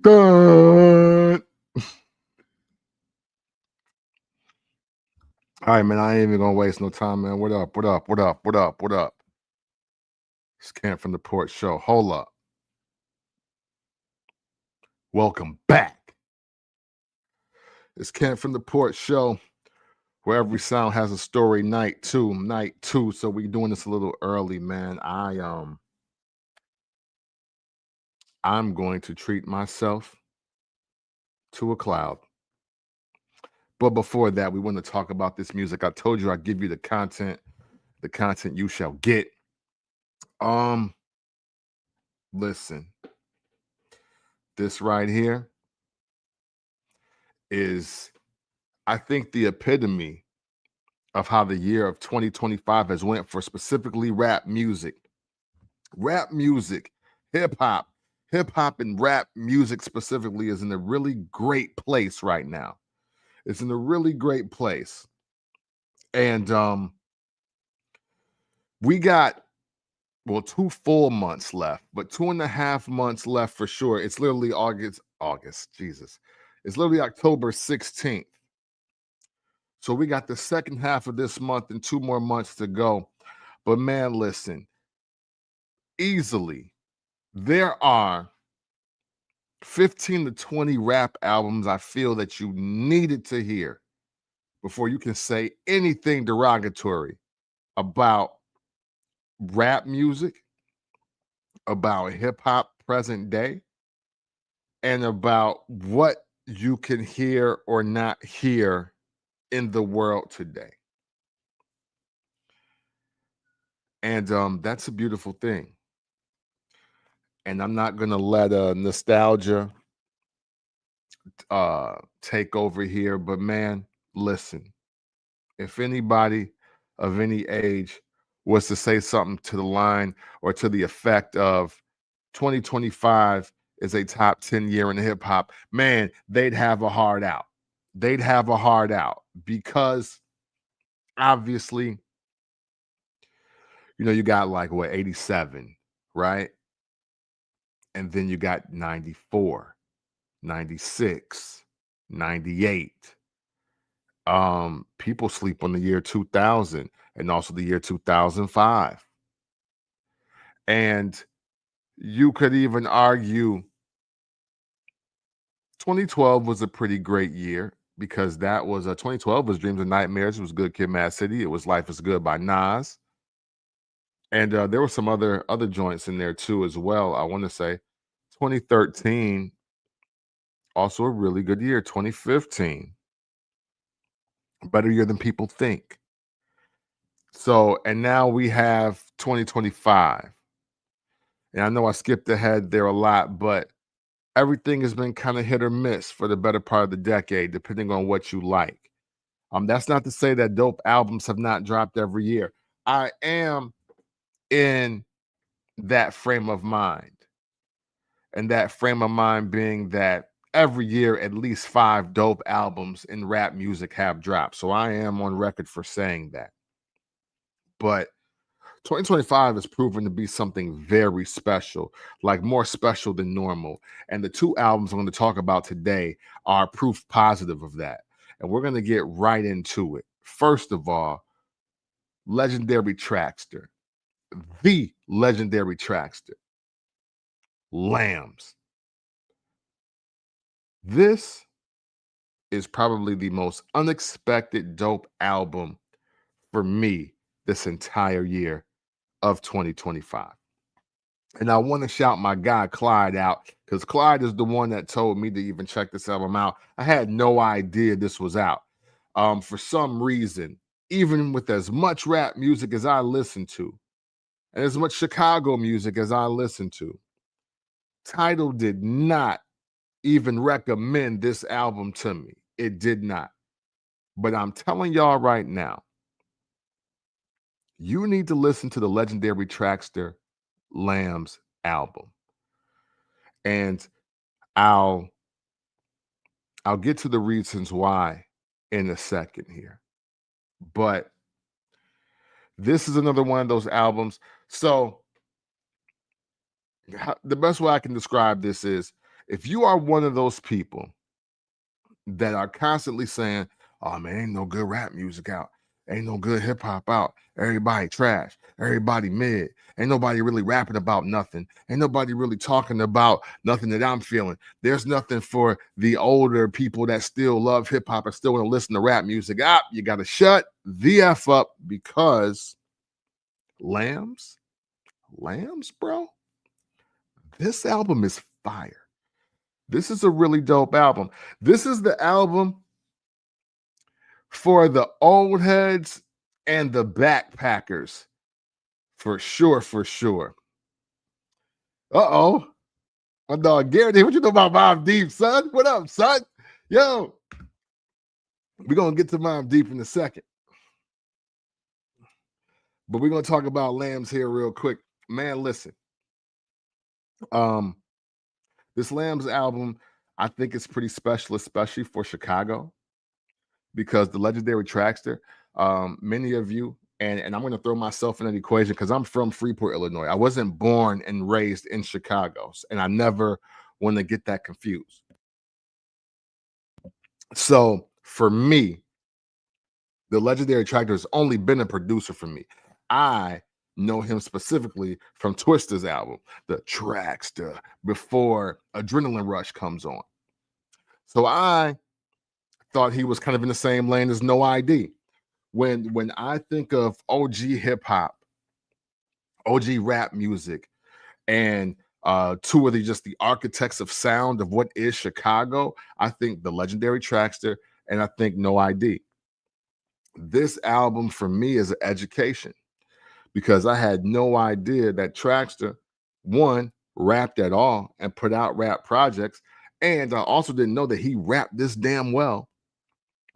Dun. All right, man. I ain't even gonna waste no time, man. What up? What up? What up? What up? What up? It's Camp from the Port Show. Hold up. Welcome back. It's Camp from the Port Show, where every sound has a story. Night two. So we doing this a little early, man. I'm going to treat myself to a cloud. But before that, we want to talk about this music. I told you I'd give you the content you shall get. Listen, this right here is, I think, the epitome of how the year of 2025 has went for specifically rap music. Rap music, hip hop and rap music specifically is in a really great place right now. It's in a really great place. And we got 2 full months left, but 2.5 months left for sure. It's literally August, Jesus. It's literally October 16th. So we got the second half of this month and 2 more months to go. But man, listen, easily, there are 15 to 20 rap albums I feel that you needed to hear before you can say anything derogatory about rap music, about hip hop present day, and about what you can hear or not hear in the world today. And that's a beautiful thing. And I'm not gonna let nostalgia take over here, but man, listen, if anybody of any age was to say something to the line or to the effect of 2025 is a top 10 year in hip hop, man, they'd have a hard out. They'd have a hard out because obviously, you got like 87, right? And then you got 94, 96, 98. People sleep on the year 2000 and also the year 2005. And you could even argue 2012 was a pretty great year because that was 2012 was Dreams and Nightmares. It was Good Kid, Mad City. It was Life is Good by Nas. And there were some other joints in there too as well. I want to say 2013, also a really good year. 2015, better year than people think. So, and now we have 2025. And I know I skipped ahead there a lot, but everything has been kind of hit or miss for the better part of the decade, depending on what you like. That's not to say that dope albums have not dropped every year. I am in that frame of mind. And that frame of mind being that every year at least 5 dope albums in rap music have dropped. So I am on record for saying that. But 2025 has proven to be something very special, like more special than normal. And the 2 albums I'm going to talk about today are proof positive of that. And we're going to get right into it. First of all, Legendary Traxster, the Legendary Traxster, Lambs. This is probably the most unexpected dope album for me this entire year of 2025. And I want to shout my guy Clyde out because Clyde is the one that told me to even check this album out. I had no idea this was out. For some reason, even with as much rap music as I listen to, and as much Chicago music as I listen to, Tidal did not even recommend this album to me. It did not. But I'm telling y'all right now, you need to listen to the Legendary Traxster Lambs album. And I'll get to the reasons why in a second here. But this is another one of those albums. So the best way I can describe this is If you are one of those people that are constantly saying, "Oh man, ain't no good rap music out, ain't no good hip hop out, everybody trash, everybody mid, ain't nobody really rapping about nothing, ain't nobody really talking about nothing that I'm feeling. There's nothing for the older people that still love hip hop and still want to listen to rap music." You got to shut the F up, because Lambs, bro, this album is fire. This is a really dope album. This is the album for the old heads and the backpackers, for sure, for sure. Uh-oh. My dog Garrett, what you know about Mobb Deep, son? What up, son? Yo, we're going to get to Mobb Deep in a second. But we're going to talk about Lambs here real quick. Man, listen. This Lambs album, I think it's pretty special, especially for Chicago, because the Legendary Traxster, many of you, and I'm going to throw myself in an equation because I'm from Freeport, Illinois. I wasn't born and raised in Chicago, and I never want to get that confused. So for me, the Legendary Traxster has only been a producer for me. I know him specifically from Twista's album, the Traxster, before Adrenaline Rush comes on. So I thought he was kind of in the same lane as No ID. When I think of OG hip hop, OG rap music, and two of the architects of sound of what is Chicago, I think the Legendary Traxster and I think No ID. This album for me is an education, because I had no idea that Traxster, one, rapped at all and put out rap projects, and I also didn't know that he rapped this damn well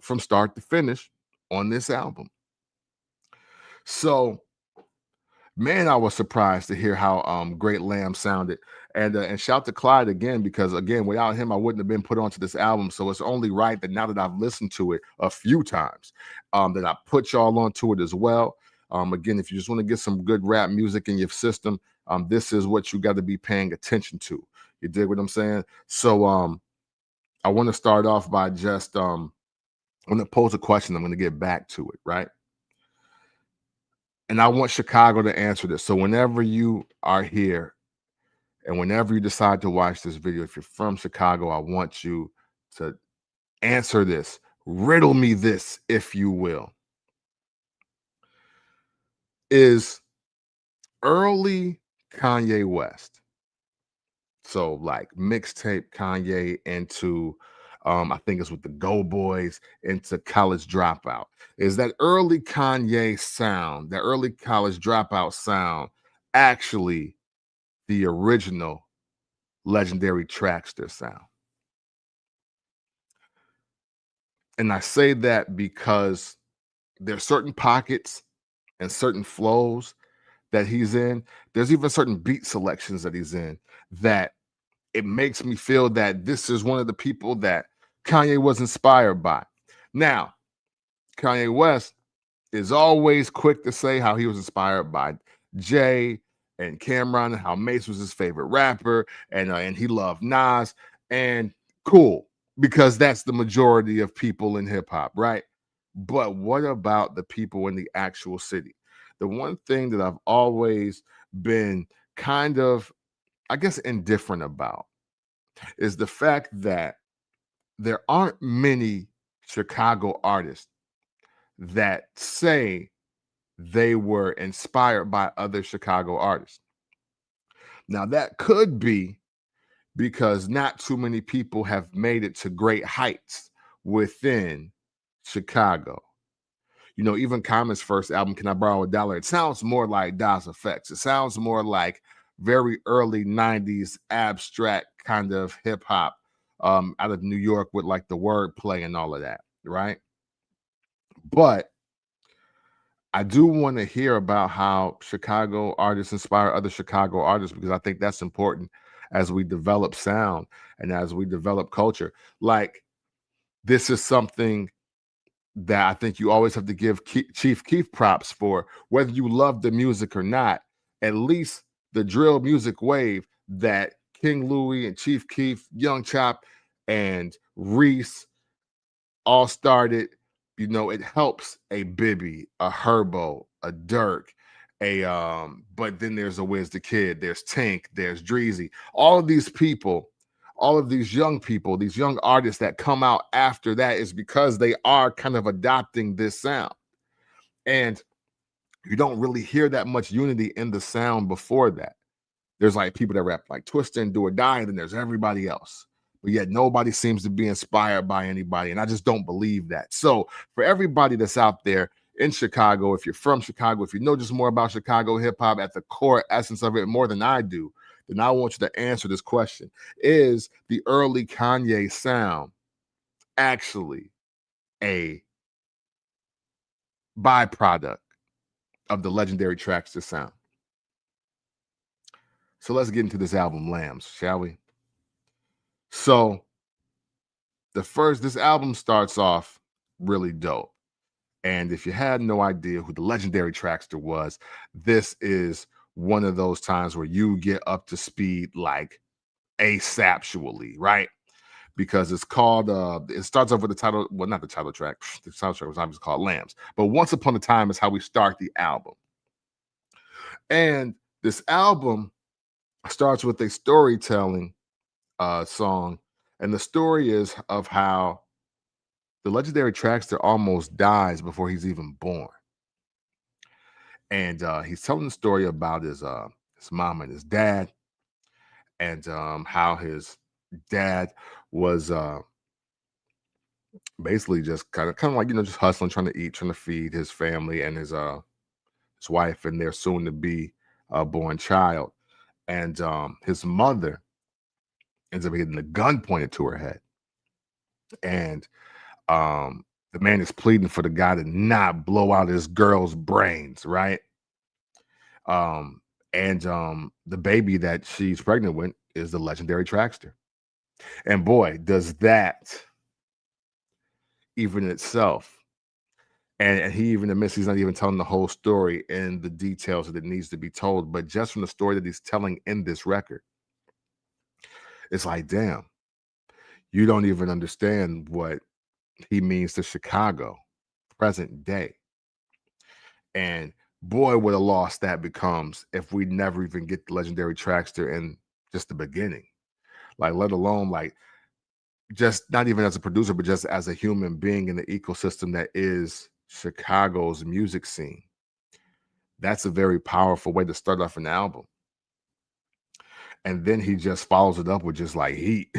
from start to finish on this album. So, man, I was surprised to hear how great Lamb sounded, and shout to Clyde again, because again, without him, I wouldn't have been put onto this album. So it's only right that now that I've listened to it a few times, that I put y'all onto it as well. Again, if you just want to get some good rap music in your system, this is what you got to be paying attention to. You dig what I'm saying? So I want to start off by just I'm going to pose a question. I'm going to get back to it, right? And I want Chicago to answer this. So whenever you are here and whenever you decide to watch this video, if you're from Chicago, I want you to answer this. Riddle me this, if you will. Is early Kanye West, so like mixtape Kanye into I think it's with the Go Boys, into College Dropout, is that early Kanye sound, the early College Dropout sound, actually the original Legendary Traxster sound? And I say that because there's certain pockets and certain flows that he's in. There's even certain beat selections that he's in that it makes me feel that this is one of the people that Kanye was inspired by. Now, Kanye West is always quick to say how he was inspired by Jay and Cameron, how Mace was his favorite rapper, and he loved Nas. And cool, because that's the majority of people in hip hop, right? But what about the people in the actual city? The one thing that I've always been kind of, I guess, indifferent about is the fact that there aren't many Chicago artists that say they were inspired by other Chicago artists. Now, that could be because not too many people have made it to great heights within Chicago. You know, even Common's first album, Can I Borrow a Dollar? It sounds more like Das Effects. It sounds more like very early 90s abstract kind of hip hop out of New York with like the wordplay and all of that, right? But I do want to hear about how Chicago artists inspire other Chicago artists, because I think that's important as we develop sound and as we develop culture. Like, this is something that I think you always have to give Chief Keef props for, whether you love the music or not. At least the drill music wave that King Louie and Chief Keef, Young Chop, and Reese all started. It helps a Bibby, a Herbo, a Dirk, but then there's a Wiz the Kid, there's Tank, there's Dreezy, all of these people, all of these young people, these young artists that come out after that is because they are kind of adopting this sound. And you don't really hear that much unity in the sound before that. There's like people that rap like Twista and Do or Die, and then there's everybody else. But yet nobody seems to be inspired by anybody. And I just don't believe that. So for everybody that's out there in Chicago, if you're from Chicago, if you know just more about Chicago hip hop at the core essence of it more than I do, then I want you to answer this question. Is the early Kanye sound actually a byproduct of the legendary Traxster sound? So let's get into this album, Lambs, shall we? So this album starts off really dope. And if you had no idea who the legendary Traxster was, this is one of those times where you get up to speed like asaptually, right? Because it's called, it starts off with the title, well, not the title track. The title track was obviously called Lambs. But Once Upon a Time is how we start the album. And this album starts with a storytelling song. And the story is of how the legendary Traxster almost dies before he's even born. And he's telling the story about his mom and his dad, and how his dad was basically just kind of like, just hustling, trying to eat, trying to feed his family and his wife and their soon to be born child. And his mother ends up getting a gun pointed to her head. And the man is pleading for the guy to not blow out his girl's brains, right? And the baby that she's pregnant with is the legendary Traxster. And boy, does that even in itself. And he even admits he's not even telling the whole story in the details that it needs to be told, but just from the story that he's telling in this record, it's like, damn, you don't even understand what he means to Chicago, present day. And boy, what a loss that becomes if we never even get the legendary Traxster in just the beginning. Like, let alone like just not even as a producer, but just as a human being in the ecosystem that is Chicago's music scene. That's a very powerful way to start off an album. And then he just follows it up with just like heat.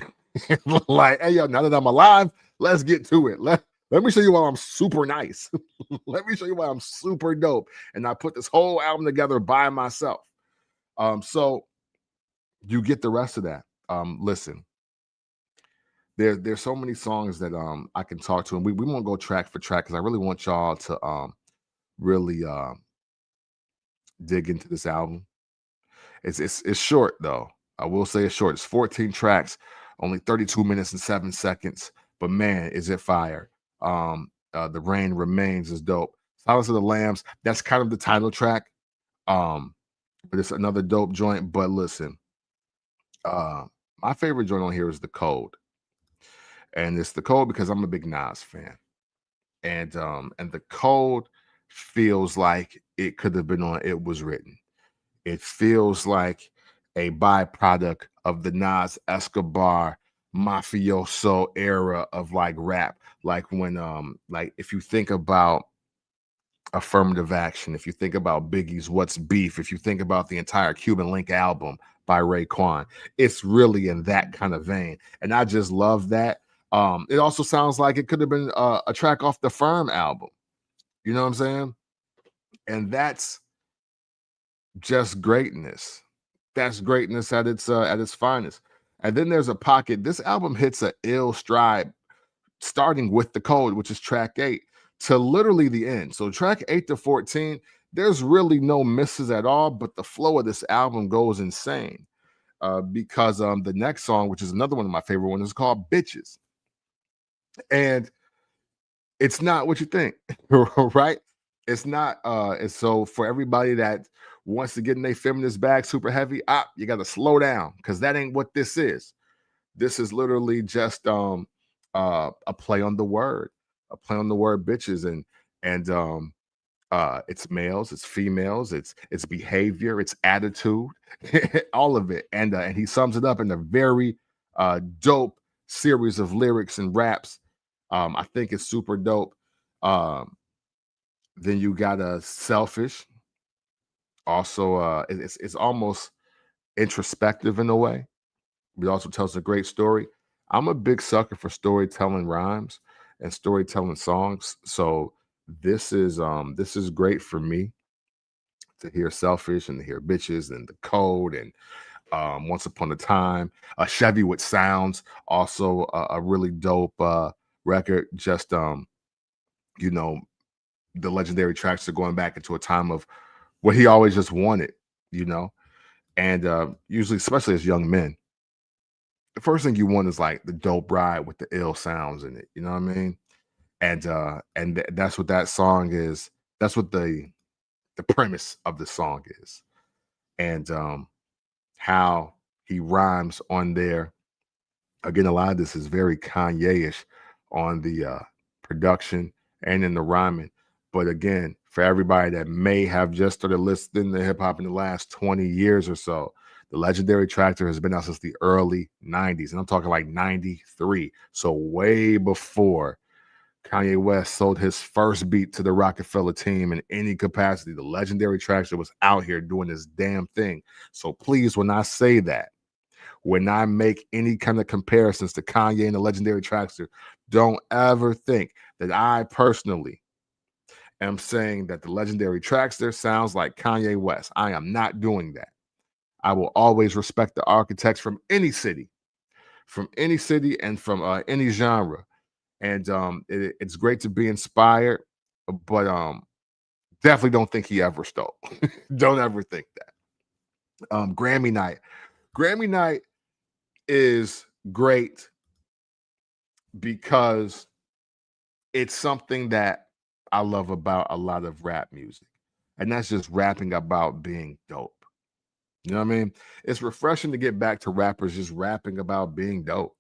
Like, hey, yo, now that I'm alive, let's get to it. Let me show you why I'm super nice. Let me show you why I'm super dope. And I put this whole album together by myself. So you get the rest of that. Listen, there's so many songs that I can talk to, and we won't go track for track because I really want y'all to really dig into this album. It's short though. I will say it's short. It's 14 tracks, only 32 minutes and 7 seconds. But man, is it fire. The Rain Remains is dope. Silence of the Lambs, that's kind of the title track. But it's another dope joint. But listen, my favorite joint on here is The Code. And it's The Code because I'm a big Nas fan. And The Code feels like it could have been on It Was Written. It feels like a byproduct of the Nas Escobar mafioso era of like rap. Like when like if you think about Affirmative Action, if you think about Biggie's What's Beef, if you think about the entire Cuban Link album by Raekwon, it's really in that kind of vein. And I just love that. It also sounds like it could have been a track off the Firm album. You know what I'm saying? And that's just greatness. That's greatness at its finest. And then there's a pocket. This album hits a ill stride, starting with The Code, which is track 8, to literally the end. So track 8 to 14, there's really no misses at all, but the flow of this album goes insane. Because the next song, which is another one of my favorite ones, is called Bitches. And it's not what you think, right? It's not. And so for everybody that wants to get in their feminist bag super heavy, you got to slow down because that ain't what this is. This is literally just a play on the word, a play on the word bitches, and it's males, it's females, it's behavior, it's attitude, all of it, and he sums it up in a very dope series of lyrics and raps. I think it's super dope. Um, then you got a selfish, also it's almost introspective in a way. But also tells a great story. I'm a big sucker for storytelling rhymes and storytelling songs. So this is great for me to hear selfish and to hear bitches and the code and once upon a time. Chevy with sounds, also a really dope record. Just you know, the legendary tracks are going back into a time of what he always just wanted, you know, and usually, especially as young men, the first thing you want is like the dope ride with the ill sounds in it. You know what I mean? And that's what that song is. That's what the premise of the song is, and how he rhymes on there. Again, a lot of this is very Kanye-ish on the production and in the rhyming. But again, for everybody that may have just started listening to hip hop in the last 20 years or so, the Legendary Tractor has been out since the early 90s. And I'm talking like 93. So way before Kanye West sold his first beat to the Rockefeller team in any capacity. The Legendary Traxster was out here doing this damn thing. So please, when I say that, when I make any kind of comparisons to Kanye and the Legendary Traxster, don't ever think that I personally am saying that the Legendary Traxster sounds like Kanye West. I am not doing that. I will always respect the architects from any city and from any genre. And it's great to be inspired, but definitely don't think he ever stole. Don't ever think that. Grammy night. Grammy night is great because it's something that I love about a lot of rap music. And that's just rapping about being dope. You know what I mean? It's refreshing to get back to rappers just rapping about being dope,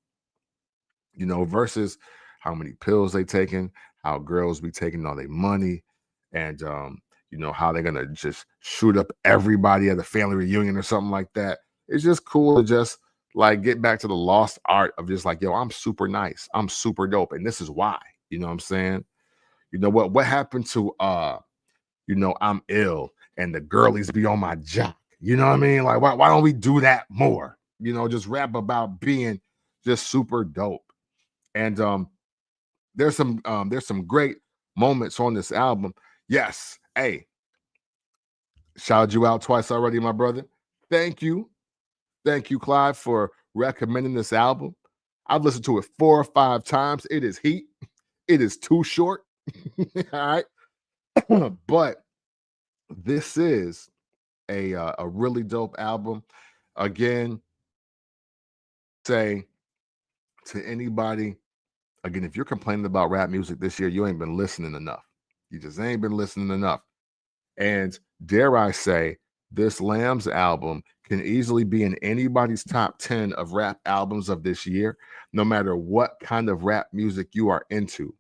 versus how many pills they taking, how girls be taking all their money, and how they're gonna just shoot up everybody at a family reunion or something like that. It's just cool to just like get back to the lost art of just like, yo, I'm super nice, I'm super dope, and this is why. You know what I'm saying? You know what happened to I'm ill and the girlies be on my jock. You know what I mean? Like, why don't we do that more? Just rap about being just super dope. And there's some great moments on this album. Yes, hey, shouted you out twice already, my brother. Thank you. Thank you, Clyde, for recommending this album. I've listened to it 4 or 5 times. It is heat. It is too short. All right. But this is a really dope album. Again, say to anybody, again, if you're complaining about rap music this year, you ain't been listening enough. You just ain't been listening enough. And dare I say, this Lambs album can easily be in anybody's top 10 of rap albums of this year, no matter what kind of rap music you are into.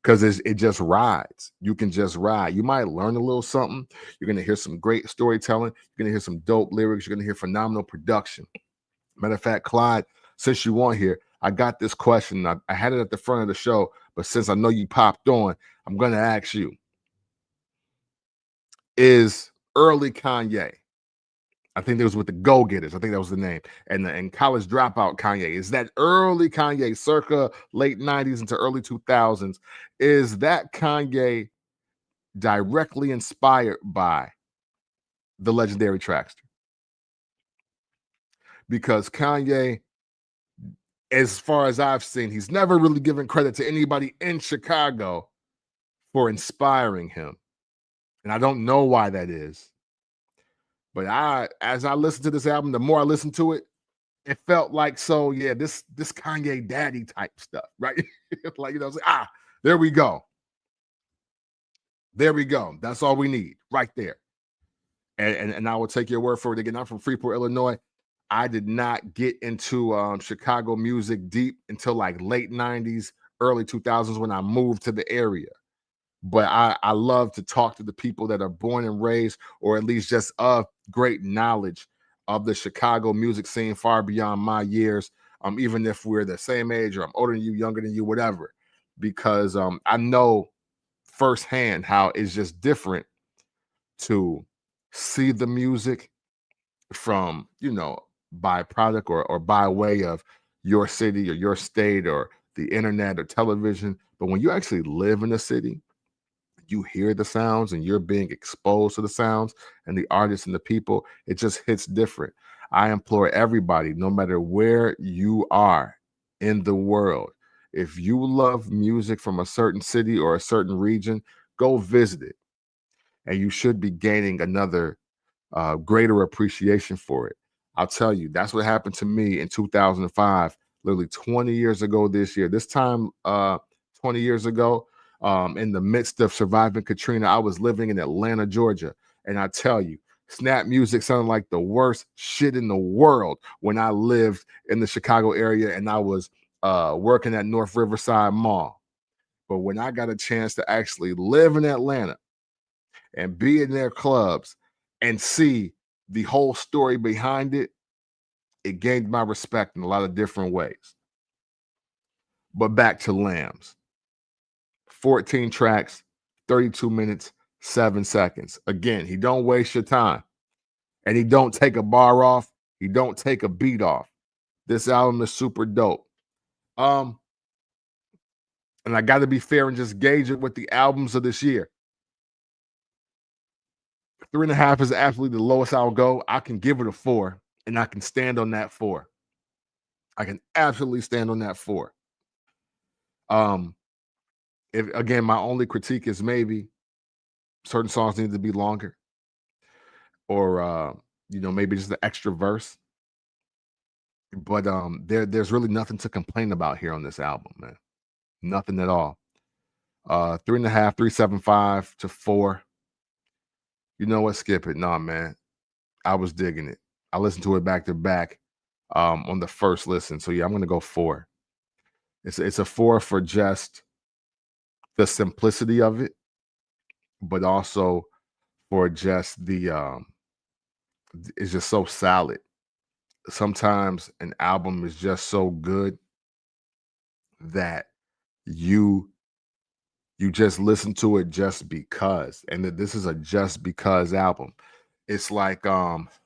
Because it just rides. You can just ride. You might learn a little something. You're going to hear some great storytelling. You're going to hear some dope lyrics. You're going to hear phenomenal production. Matter of fact, Clyde, since you on here, I got this question. I had it at the front of the show, but since I know you popped on, I'm going to ask you. Is early Kanye, I think it was with the Go Getters, I think that was the name, and College Dropout Kanye, is that early Kanye, circa late 90s into early 2000s, is that Kanye directly inspired by the Legendary Traxster? Because Kanye, as far as I've seen, he's never really given credit to anybody in Chicago for inspiring him. And I don't know why that is. But as I listened to this album, the more I listened to it, it felt like, so yeah, this Kanye daddy type stuff, right? Like, there we go. There we go. That's all we need right there. And I will take your word for it. Again, I'm from Freeport, Illinois. I did not get into Chicago music deep until like late 90s, early 2000s when I moved to the area. But I love to talk to the people that are born and raised, or at least just of great knowledge of the Chicago music scene far beyond my years. Even if we're the same age or I'm older than you, younger than you, whatever, because I know firsthand how it's just different to see the music from, byproduct or by way of your city or your state or the internet or television. But when you actually live in a city, you hear the sounds and you're being exposed to the sounds and the artists and the people, it just hits different. I implore everybody, no matter where you are in the world, if you love music from a certain city or a certain region, go visit it. And you should be gaining another greater appreciation for it. I'll tell you, that's what happened to me in 2005, literally 20 years ago this year. This time, 20 years ago, in the midst of surviving Katrina, I was living in Atlanta, Georgia. And I tell you, snap music sounded like the worst shit in the world when I lived in the Chicago area and I was working at North Riverside Mall. But when I got a chance to actually live in Atlanta and be in their clubs and see the whole story behind it, it gained my respect in a lot of different ways. But back to Lambs. 14 tracks, 32 minutes, 7 seconds. Again, he don't waste your time. And he don't take a bar off. He don't take a beat off. This album is super dope. And I got to be fair and just gauge it with the albums of this year. 3.5 is absolutely the lowest I'll go. I can give it a 4, and I can stand on that 4. I can absolutely stand on that 4. Um, if again, my only critique is maybe certain songs need to be longer, or maybe just an extra verse. But there's really nothing to complain about here on this album, man. Nothing at all. 3.5, 3.75 to 4. You know what? Skip it. Nah, man. I was digging it. I listened to it back to back on the first listen. So yeah, I'm gonna go 4. It's a 4 for just the simplicity of it, but also for just the it's just so solid. Sometimes an album is just so good that you you just listen to it just because, and that this is a just because album. It's like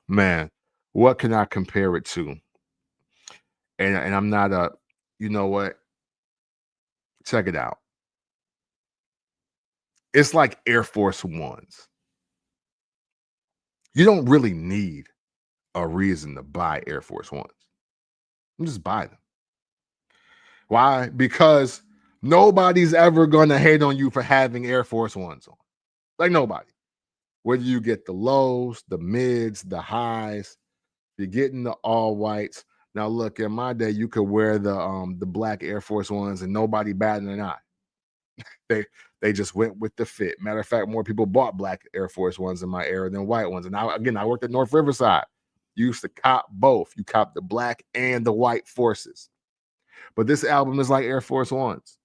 man, what can I compare it to? And I'm not a, you know what, check it out. It's like Air Force Ones. You don't really need a reason to buy Air Force Ones. You just buy them. Why? Because nobody's ever gonna hate on you for having Air Force Ones on. Like nobody. Whether you get the lows, the mids, the highs, you're getting the all whites. Now look, in my day, you could wear the black Air Force Ones and nobody batting an eye. They just went with the fit. Matter of fact, more people bought black Air Force Ones in my era than white ones. And I worked at North Riverside. You used to cop both. You cop the black and the white forces. But this album is like Air Force Ones.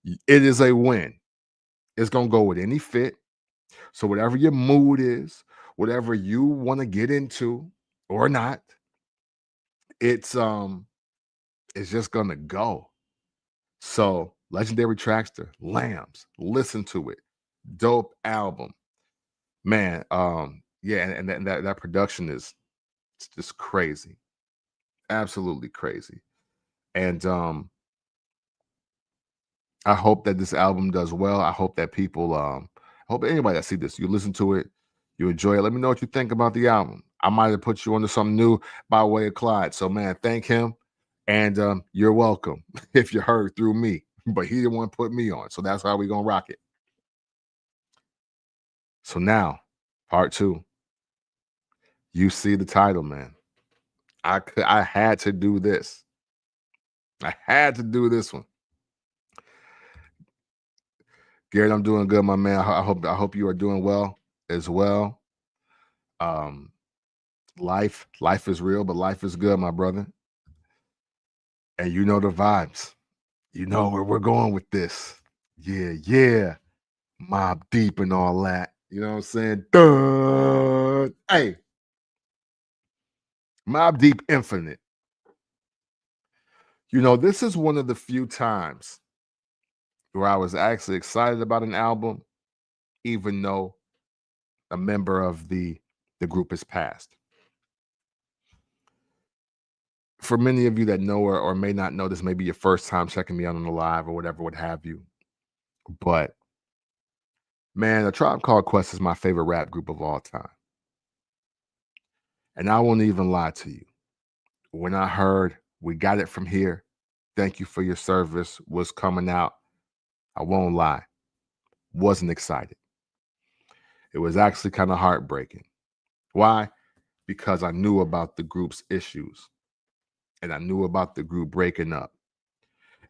It is a win. It's gonna go with any fit. So whatever your mood is, whatever you want to get into or not, it's just gonna go. So Legendary Traxster, Lambs, listen to it. Dope album. Man, yeah, and that production is, it's just crazy. Absolutely crazy. And I hope that this album does well. I hope that people, I hope anybody that see this, you listen to it, you enjoy it. Let me know what you think about the album. I might have put you onto something new by way of Clyde. So, man, thank him. And you're welcome if you heard through me. But he didn't want to put me on. So that's how we're going to rock it. So now, part 2. You see the title, man. I had to do this. I had to do this one. Garrett, I'm doing good, my man. I hope you are doing well as well. Um, life is real, but life is good, my brother. And you know the vibes. You know where we're going with this. Yeah, yeah. Mobb Deep and all that. You know what I'm saying? Duh. Hey, Mobb Deep Infinite. You know, this is one of the few times where I was actually excited about an album, even though a member of the group has passed. For many of you that know or may not know, this may be your first time checking me out on the live or whatever, what have you. But man, A Tribe Called Quest is my favorite rap group of all time. And I won't even lie to you. When I heard We Got It From Here, Thank You for Your Service was coming out, I won't lie, wasn't excited. It was actually kind of heartbreaking. Why? Because I knew about the group's issues and I knew about the group breaking up.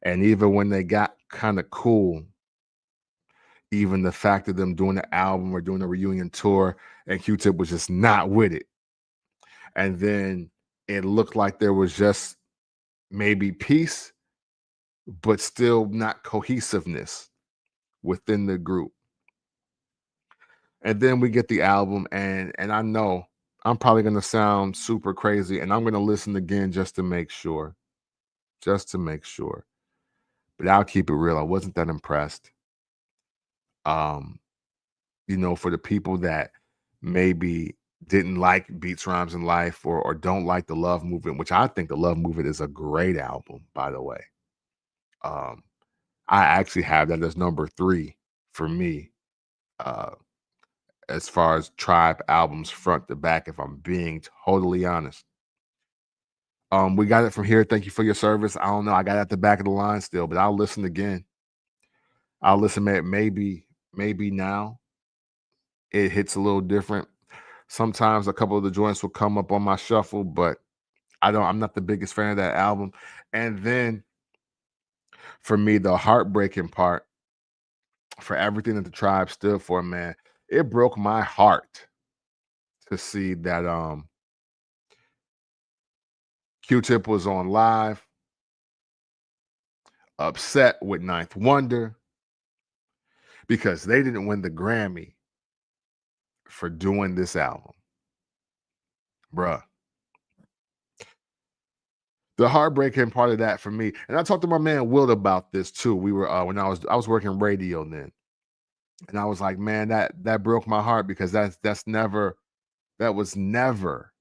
And even when they got kind of cool, even the fact of them doing the album or doing a reunion tour and Q-Tip was just not with it. And then it looked like there was just maybe peace, but still not cohesiveness within the group. And then we get the album, and I know I'm probably gonna sound super crazy, and I'm gonna listen again just to make sure. Just to make sure. But I'll keep it real. I wasn't that impressed. Um, you know, for the people that maybe didn't like Beats, Rhymes, and Life or don't like the Love Movement, which I think the Love Movement is a great album, by the way. Um, I actually have that as number 3 for me, uh, as far as Tribe albums front to back, if I'm being totally honest. We got it from here. Thank you for your service. I don't know. I got it at the back of the line still, but I'll listen again. I'll listen, man. Maybe now it hits a little different. Sometimes a couple of the joints will come up on my shuffle, but I'm not the biggest fan of that album. And then for me, the heartbreaking part for everything that the Tribe stood for, man, it broke my heart to see that Q-Tip was on live, upset with Ninth Wonder because they didn't win the Grammy for doing this album. Bruh. The heartbreaking part of that for me, and I talked to my man Will about this too. We were when I was working radio then, and I was like, man, that broke my heart because that was never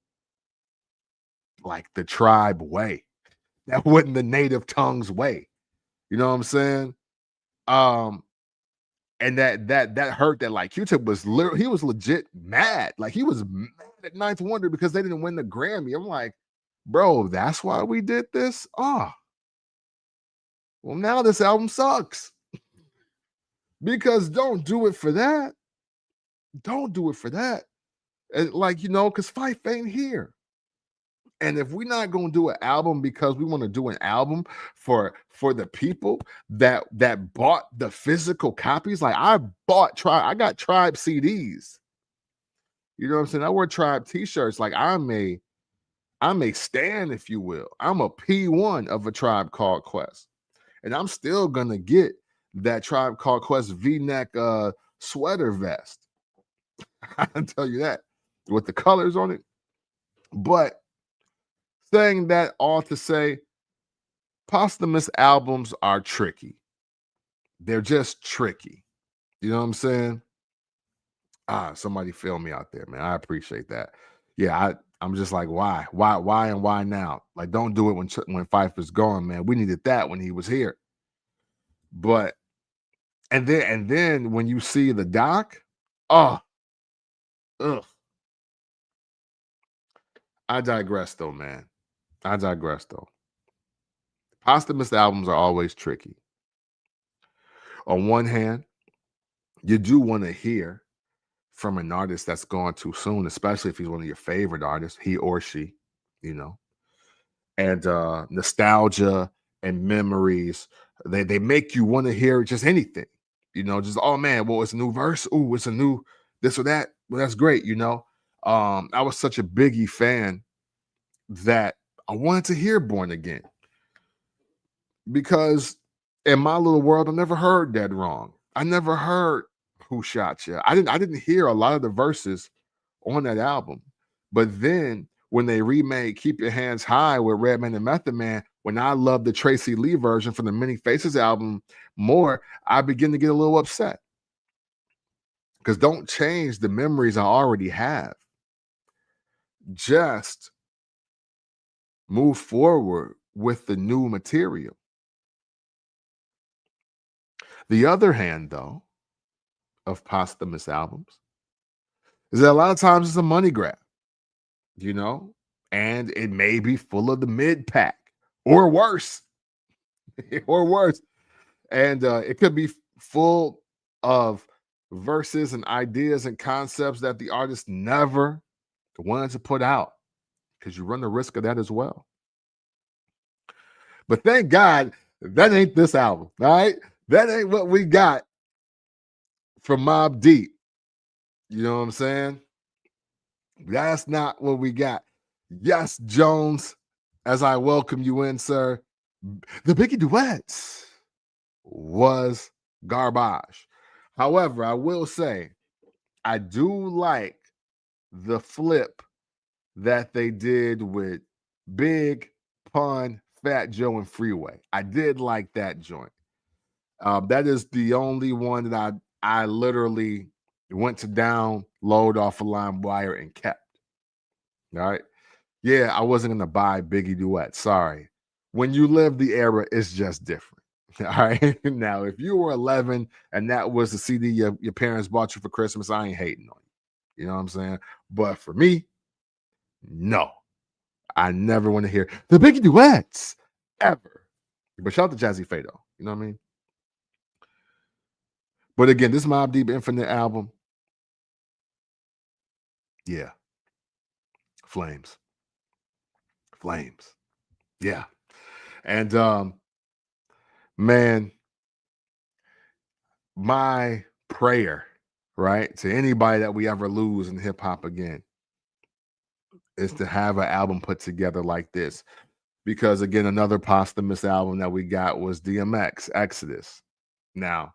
like the Tribe way. That wasn't the Native Tongues way. You know what I'm saying? Um, and that hurt. That like Q-Tip was literally, he was legit mad. Like he was mad at Ninth Wonder because they didn't win the Grammy. I'm like, bro, that's why we did this. Oh, well, now this album sucks because don't do it for that. Don't do it for that. And like, you know, because Fife ain't here. And if we're not gonna do an album because we want to do an album for the people that bought the physical copies, like I got Tribe CDs. You know what I'm saying? I wear Tribe t-shirts. Like I'm a stan, if you will. I'm a P1 of A Tribe Called Quest. And I'm still gonna get that Tribe Called Quest V-neck sweater vest. I can tell you that with the colors on it. But saying that all to say, posthumous albums are tricky. They're just tricky. You know what I'm saying? Somebody feel me out there, man. I appreciate that. Yeah, I'm just like, why, and why now? Like, don't do it when Fife is gone, man. We needed that when he was here. But and then when you see the doc, oh, ugh. I digress though, man. I digress though. Posthumous albums are always tricky. On one hand, you do want to hear from an artist that's gone too soon, especially if he's one of your favorite artists, he or she, you know. And nostalgia and memories, they make you want to hear just anything, you know, just oh man, well, it's a new verse, ooh, it's a new this or that. Well, that's great, you know. I was such a Biggie fan that I wanted to hear Born Again because in my little world, I never heard Dead Wrong. I never heard Who Shot You. I didn't hear a lot of the verses on that album. But then when they remade Keep Your Hands High with Redman and Method Man, when I loved the Tracy Lee version from the Many Faces album more, I begin to get a little upset. Because don't change the memories I already have. Just move forward with the new material. The other hand, though, of posthumous albums is that a lot of times it's a money grab, you know, and it may be full of the mid pack or worse, or worse. And it could be full of verses and ideas and concepts that the artist never wanted to put out because you run the risk of that as well. But thank God that ain't this album, all right? That ain't what we got from Mobb Deep. You know what I'm saying? That's not what we got. Yes, Jones, as I welcome you in, sir, the Biggie duets was garbage. However, I will say I do like the flip that they did with Big Pun, Fat Joe, and Freeway. I did like that joint. That is the only one that I literally went to download off of LimeWire and kept. All right. Yeah, I wasn't gonna buy Biggie duet. Sorry. When you live the era, it's just different. All right. Now, if you were 11 and that was the CD your parents bought you for Christmas, I ain't hating on you. You know what I'm saying? But for me, no. I never want to hear the Biggie duets ever. But shout out to Jazzy Fado. You know what I mean? But again, this Mobb Deep Infinite album, yeah, flames, flames, yeah. And man, my prayer, right, to anybody that we ever lose in hip hop again, is to have an album put together like this. Because again, another posthumous album that we got was DMX Exodus. Now,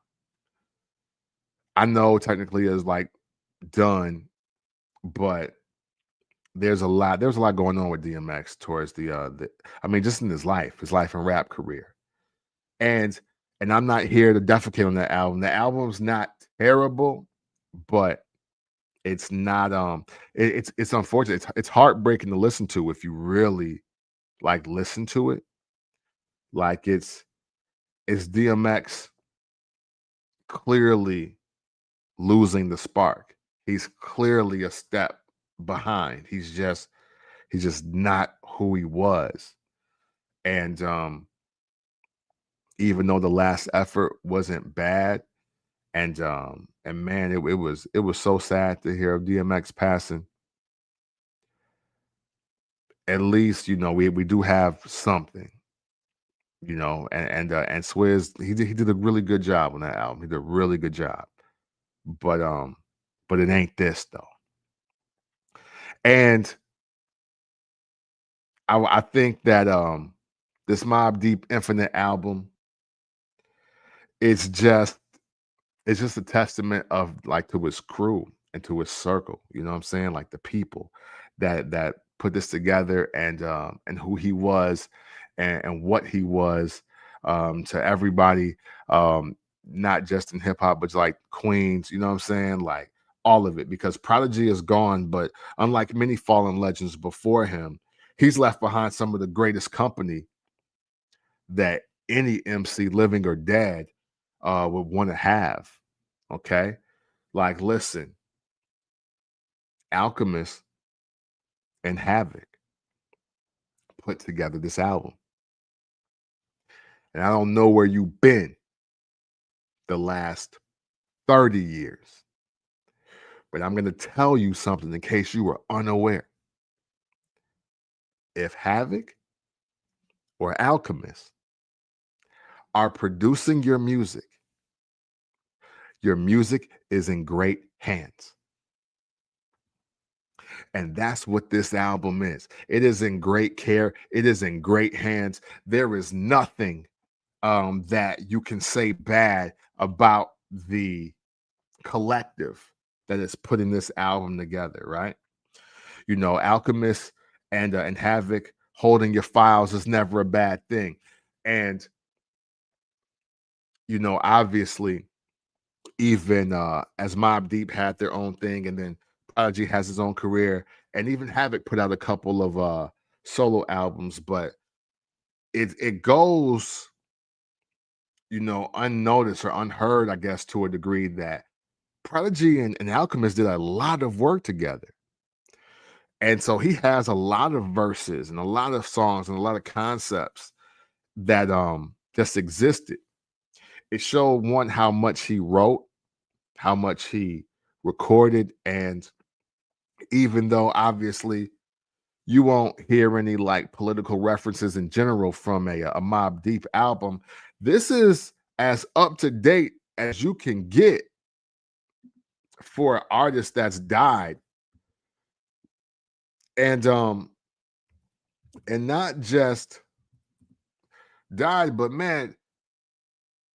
I know technically it's like done, but there's a lot going on with DMX towards the I mean, just in his life and rap career. And I'm not here to defecate on that album. The album's not terrible, but it's not it's unfortunate. It's heartbreaking to listen to if you really like listen to it. Like it's DMX clearly losing the spark. He's clearly a step behind. He's just not who he was. And even though the last effort wasn't bad, and man, it was so sad to hear of DMX passing. At least we do have something, and Swizz he did a really good job on that album. He did a really good job, but it ain't this though. And I think that this Mobb Deep Infinite album, it's just it's just a testament of like to his crew and to his circle. You know what I'm saying? Like the people that put this together and who he was and what he was to everybody, not just in hip hop, but like Queens. You know what I'm saying? Like all of it, because Prodigy is gone, but unlike many fallen legends before him, he's left behind some of the greatest company that any MC, living or dead, would want to have. Okay. Like, listen, Alchemist and Havoc put together this album. And I don't know where you've been the last 30 years, but I'm going to tell you something in case you were unaware. If Havoc or Alchemist are producing your music is in great hands. And that's what this album is. It is in great care. It is in great hands. There is nothing that you can say bad about the collective that is putting this album together, right? You know, Alchemist and Havoc holding your files is never a bad thing. And you know, obviously, even as Mobb Deep had their own thing, and then Prodigy has his own career, and even Havoc put out a couple of solo albums, but it goes, you know, unnoticed or unheard, I guess, to a degree that Prodigy and Alchemist did a lot of work together. And so he has a lot of verses and a lot of songs and a lot of concepts that just existed. It showed one how much he wrote, how much he recorded, and even though obviously you won't hear any like political references in general from a Mobb Deep album, this is as up to date as you can get for an artist that's died. And not just died, but man,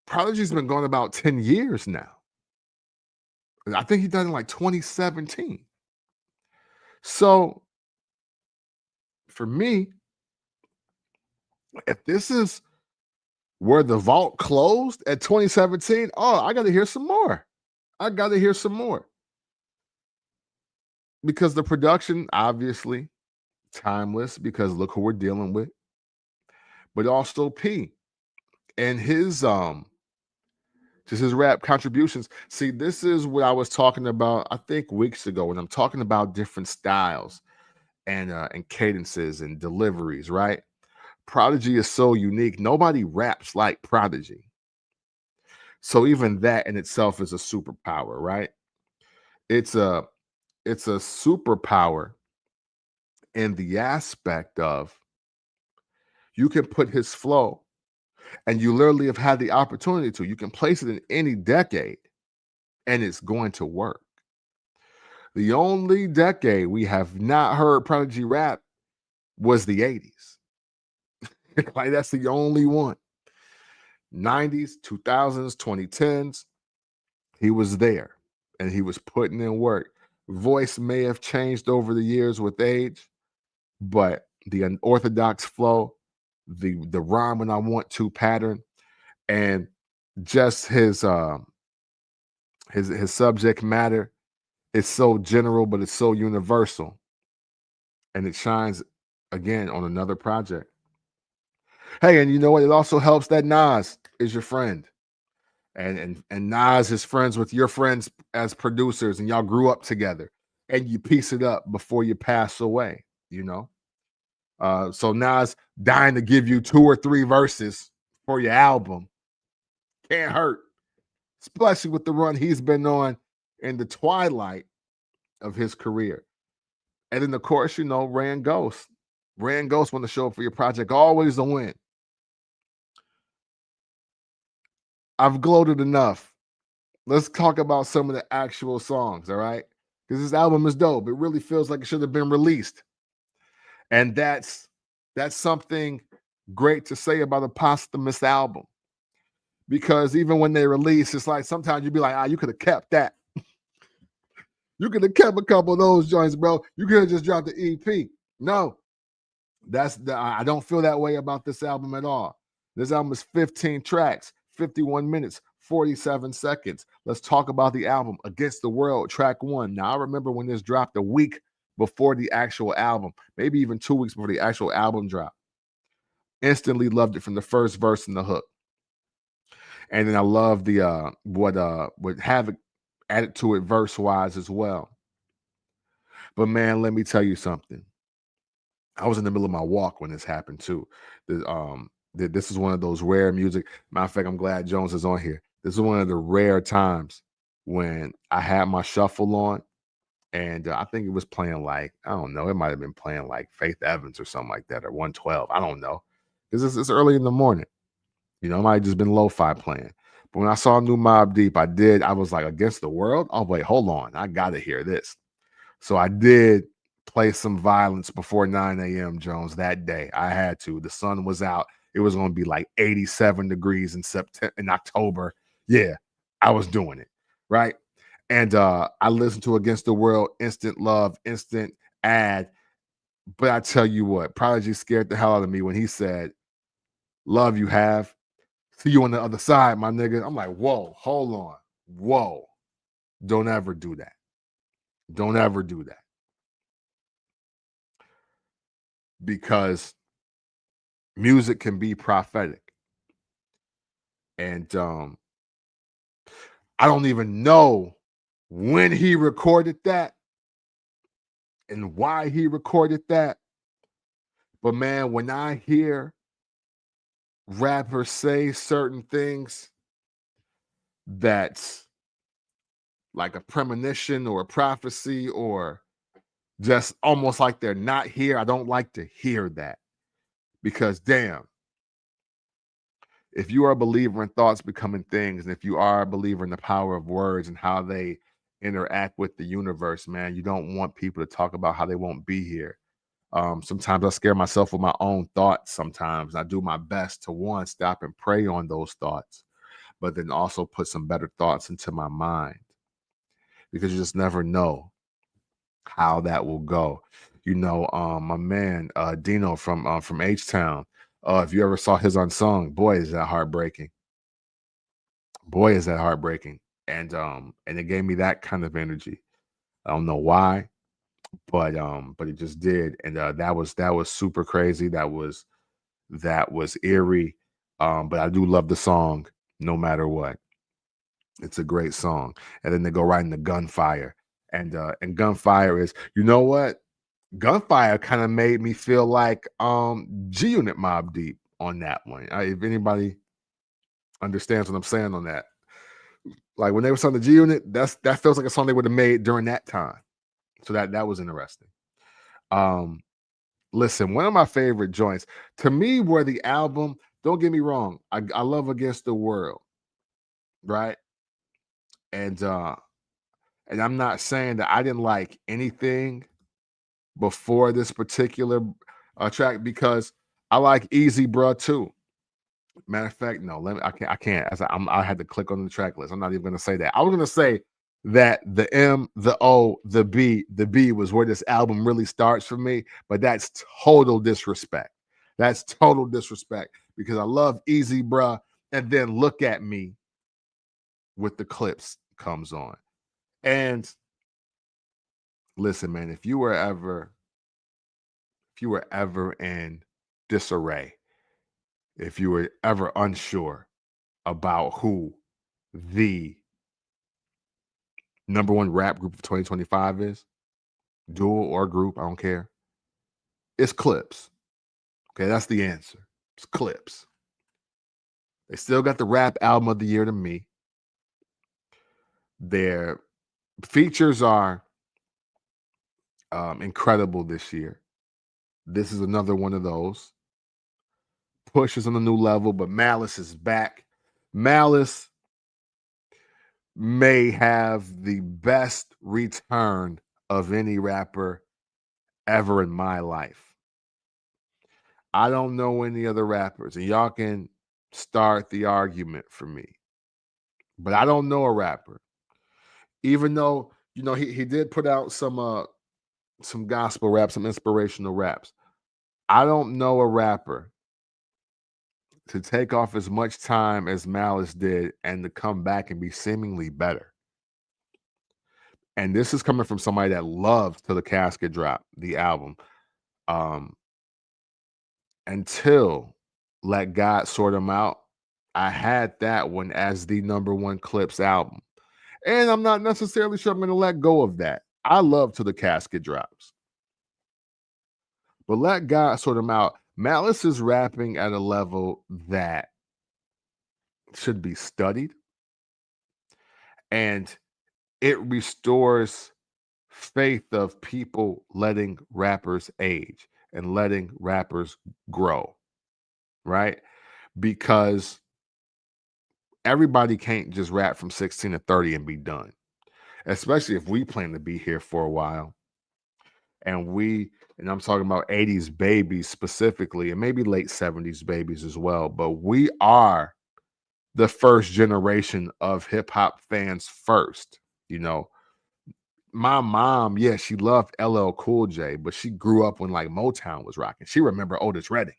Prodigy's been going about 10 years now. I think he died in like 2017. So for me, if this is where the vault closed at 2017, oh, I got to hear some more. I got to hear some more. Because the production, obviously, timeless, because look who we're dealing with. But also P and his just his rap contributions. See, this is what I was talking about, I think, weeks ago when I'm talking about different styles and cadences and deliveries, right? Prodigy is so unique. Nobody raps like Prodigy. So even that in itself is a superpower, right? It's a superpower in the aspect of you can put his flow, and you literally have had the opportunity to. You can place it in any decade and it's going to work. The only decade we have not heard Prodigy rap was the 80s. Like that's the only one. 90s, 2000s, 2010s, he was there and he was putting in work. Voice may have changed over the years with age, but the unorthodox flow, the rhyme when I want to pattern, and just his subject matter is so general, but it's so universal, and it shines again on another project. Hey, and you know what? It also helps that Nas is your friend, and Nas is friends with your friends as producers, and y'all grew up together, and you piece it up before you pass away. You know, so Nas dying to give you 2 or 3 verses for your album can't hurt, especially with the run he's been on in the twilight of his career. And then, of course, you know, Ran Ghost. Ran Ghost want to show up for your project, always a win. I've gloated enough. Let's talk about some of the actual songs, all right? Because this album is dope. It really feels like it should have been released. And that's something great to say about a posthumous album. Because even when they release, it's like sometimes you'd be like, you could have kept that. You could have kept a couple of those joints, bro. You could have just dropped the EP. No, I don't feel that way about this album at all. This album is 15 tracks, 51 minutes, 47 seconds. Let's talk about the album, Against the World, track 1. Now, I remember when this dropped a week before the actual album, maybe even 2 weeks before the actual album dropped. Instantly loved it from the first verse and the hook. And then I love the what Havoc added to it verse-wise as well. But man, let me tell you something. I was in the middle of my walk when this happened too. This is one of those rare music. Matter of fact, I'm glad Jones is on here. This is one of the rare times when I had my shuffle on, and I think it was playing like, I don't know, it might have been playing like Faith Evans or something like that, or 112. I don't know, because it's early in the morning. You know, it might have just been lo-fi playing. But when I saw new Mobb Deep, I was like, Against the World? Oh, wait, hold on. I got to hear this. So I did play some violence before 9 a.m. Jones that day. I had to. The sun was out. It was going to be like 87 degrees in October. Yeah, I was doing it. Right. And I listened to Against the World, Instant Love, Instant Ad. But I tell you what, Prodigy scared the hell out of me when he said, "Love you have. See you on the other side, my nigga." I'm like, whoa, hold on. Whoa. Don't ever do that. Don't ever do that. Because music can be prophetic. And I don't even know when he recorded that and why he recorded that. But man, when I hear rappers say certain things that's like a premonition or a prophecy or just almost like they're not here, I don't like to hear that. Because damn, if you are a believer in thoughts becoming things, and if you are a believer in the power of words and how they interact with the universe, man, you don't want people to talk about how they won't be here. Sometimes I scare myself with my own thoughts. Sometimes I do my best to one, stop and pray on those thoughts, but then also put some better thoughts into my mind, because you just never know how that will go. You know, my man Dino from H-Town. If you ever saw his Unsung, boy, is that heartbreaking. Boy, is that heartbreaking. And it gave me that kind of energy. I don't know why, but it just did. And that was super crazy. That was eerie. But I do love the song no matter what. It's a great song. And then they go right into Gunfire. And Gunfire is, you know what? Gunfire kind of made me feel like G Unit Mobb Deep on that one. If anybody understands what I'm saying on that. Like when they were on the G Unit, that feels like a song they would have made during that time. So that was interesting. Um, listen, one of my favorite joints to me were the album. Don't get me wrong, I love Against the World, right? And and I'm not saying that I didn't like anything before this particular track, because I like Easy Bruh too. Matter of fact, no, let me. I can't. I had to click on the track list. I'm not even gonna say that. I was gonna say that the M, the O, the B was where this album really starts for me, but that's total disrespect. That's total disrespect, because I love Easy Bruh, and then Look at Me with the Clips comes on. And listen, man, if you were ever in disarray, if you were ever unsure about who the number one rap group of 2025 is, duo or group, I don't care. It's Clips. Okay, that's the answer. It's Clips. They still got the rap album of the year to me. Their features are incredible this year. This is another one of those. Push is on a new level, but Malice is back. Malice may have the best return of any rapper ever in my life. I don't know any other rappers, and y'all can start the argument for me, but I don't know a rapper. Even though he did put out some gospel rap, some inspirational raps. I don't know a rapper to take off as much time as Malice did and to come back and be seemingly better. And this is coming from somebody that loves Till the Casket Drop, the album. Um, until Let God Sort Him Out, I had that one as the number one Clips album. And I'm not necessarily sure I'm going to let go of that. I love Till the Casket Drops. But Let God Sort Him Out, Malice is rapping at a level that should be studied. And it restores faith of people letting rappers age and letting rappers grow, right? Because everybody can't just rap from 16 to 30 and be done, especially if we plan to be here for a while. and I'm talking about 80s babies specifically, and maybe late 70s babies as well, but we are the first generation of hip hop fans first. You know, my mom, yeah, she loved LL Cool J, but she grew up when like Motown was rocking. She remember Otis Redding.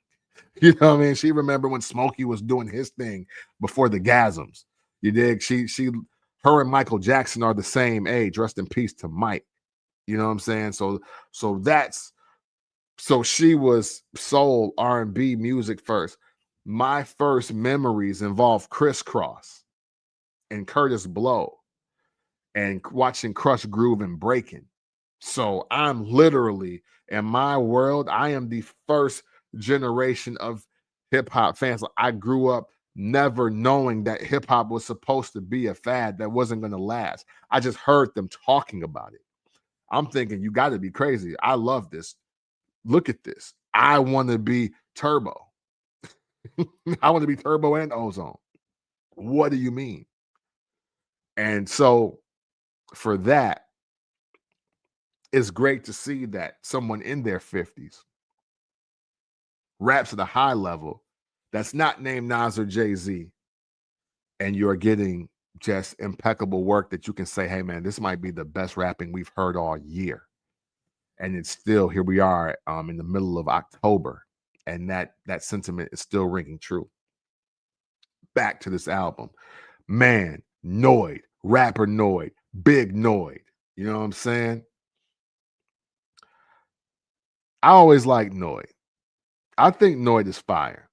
You know what I mean? She remember when Smokey was doing his thing before the gasms. You dig? Her and Michael Jackson are the same age. Rest in peace to Mike. You know what I'm saying? So that's so she was soul R&B music first. My first memories involve Crisscross and Curtis Blow and watching Crush Groove and Breaking. So I'm literally, in my world, I am the first generation of hip hop fans. I grew up never knowing that hip hop was supposed to be a fad that wasn't going to last. I just heard them talking about it. I'm thinking, you got to be crazy. I love this. Look at this. I want to be Turbo. I want to be Turbo and Ozone. What do you mean? And so for that, it's great to see that someone in their 50s raps at a high level that's not named Nas or Jay-Z, and you're getting just impeccable work that you can say, hey man, this might be the best rapping we've heard all year. And it's still, here we are in the middle of October, and that sentiment is still ringing true. Back to this album, man, Noid, rapper Noid, big Noid. You know what I'm saying? I always like Noid. I think Noid is fire.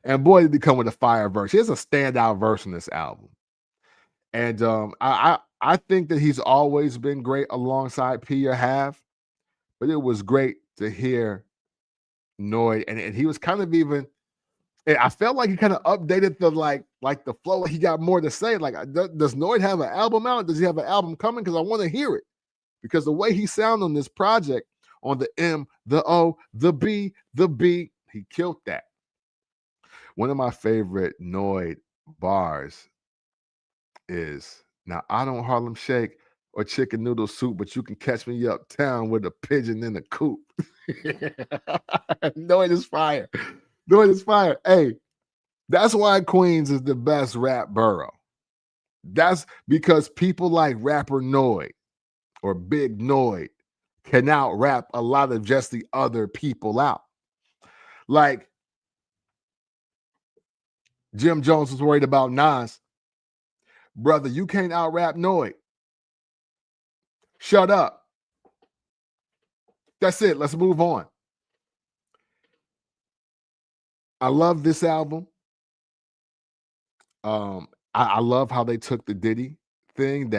And boy, did he come with a fire verse. He has a standout verse in this album. And I think that he's always been great alongside P or Have, but it was great to hear Noid. And he was kind of even, I felt like he kind of updated the like the flow. He got more to say. Like, does Noid have an album out? Does he have an album coming? Because I want to hear it. Because the way he sounded on this project, on the M, the O, the B, he killed that. One of my favorite Noid bars is, now I don't Harlem Shake or chicken noodle soup, but you can catch me uptown with a pigeon in the coop. Noid is fire. Noid is fire. Hey, that's why Queens is the best rap borough. That's because people like rapper Noid or Big Noid can out rap a lot of just the other people out. Like Jim Jones was worried about Nas. Brother, you can't out rap Noid. Shut up. That's it. Let's move on. I love this album. I love how they took the Diddy thing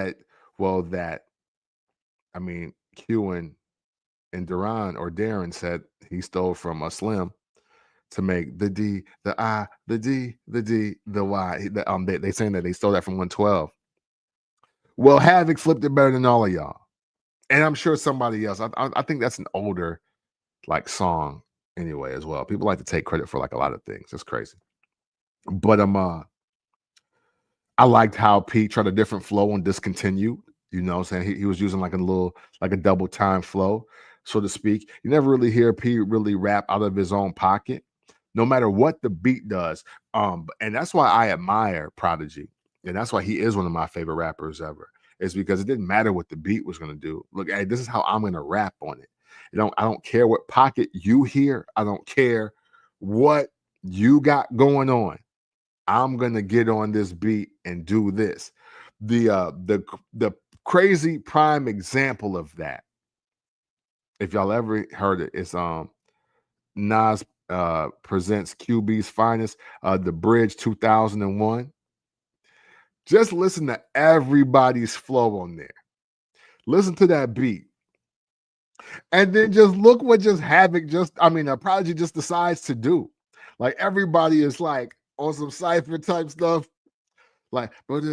I mean, Q and Duran or Darren said he stole from a Slim to make the D, the I, the D, the D, the Y. They saying that they stole that from 112. Well, Havoc flipped it better than all of y'all, and I'm sure somebody else. I think that's an older like song anyway as well. People like to take credit for like a lot of things. It's crazy, but I liked how Pete tried a different flow and discontinued. You know what I'm saying? He was using like a double time flow, so to speak. You never really hear Pete really rap out of his own pocket, no matter what the beat does. And that's why I admire Prodigy. And that's why he is one of my favorite rappers ever. It's because it didn't matter what the beat was going to do. Look, hey, this is how I'm going to rap on it. I don't care what pocket you hear. I don't care what you got going on. I'm gonna get on this beat and do this. The crazy prime example of that, if y'all ever heard it, it's Nas presents QB's Finest, the Bridge 2001. Just listen to everybody's flow on there. Listen to that beat. And then just look what just Havoc Prodigy just decides to do. Like everybody is like on some cypher type stuff. Like and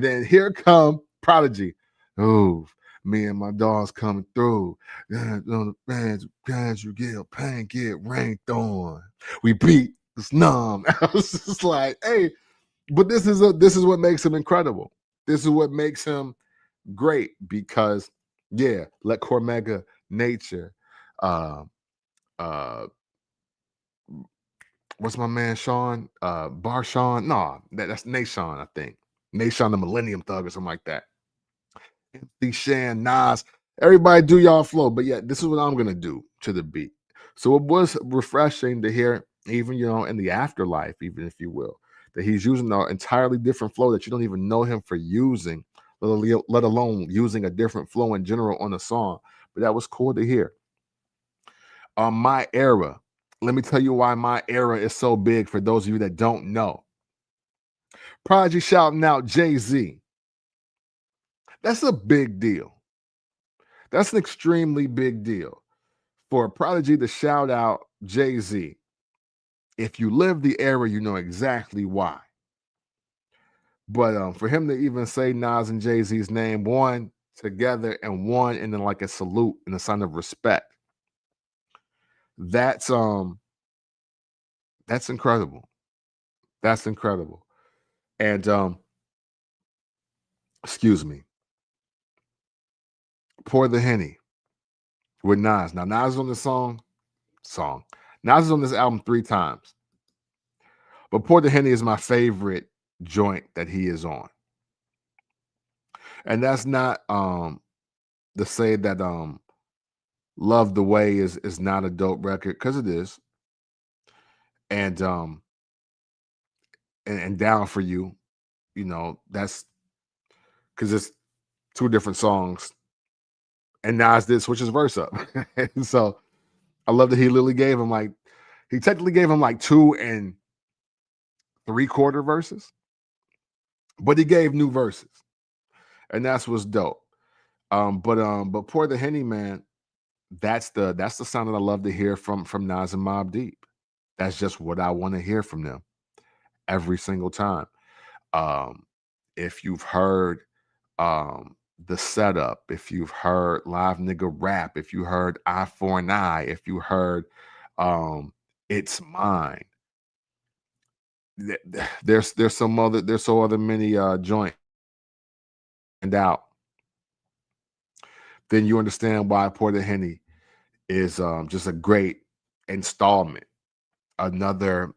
then here come Prodigy. Oh, me and my dogs coming through. On the bands, you get pain, get ranked on. We beat the snum. I was just like, hey, but this is what makes him incredible. This is what makes him great because, yeah, Let Cormega, Nature, uh, uh, what's my man Sean? Bar Sean? No, that's Nation, I think. Nation the Millennium Thug or something like that. MC Shan, Nas, everybody do y'all flow. But yeah, this is what I'm gonna do to the beat. So it was refreshing to hear, even in the afterlife, even if you will, that he's using an entirely different flow that you don't even know him for using, let alone using a different flow in general on a song. But that was cool to hear. My era. Let me tell you why my era is so big for those of you that don't know. Prodigy shouting out Jay-Z. That's a big deal. That's an extremely big deal for Prodigy to shout out Jay-Z. If you live the era, you know exactly why. But for him to even say Nas and Jay-Z's name, one together and one, and then like a salute and a sign of respect, that's incredible. That's incredible. And excuse me, Pour the Henny with Nas. Now Nas is on the song. Nas is on this album 3 times. But Pour the Henny is my favorite joint that he is on. And that's not to say that Love the Way is not a dope record, because it is. And and Down for You, that's because it's 2 different songs. And Nas did switch his verse up. And so I love that he literally gave him he technically gave him 2 and 3/4 verses, but he gave new verses. And that's what's dope. But Pour the Henny, man, that's the sound that I love to hear from Nas and Mobb Deep. That's just what I want to hear from them every single time. Um, if you've heard the setup, if you've heard Live Nigga Rap, if you heard Eye for an Eye, if you heard It's Mine, there's so other many joints and out, then you understand why Pour the Henny is just a great installment. Another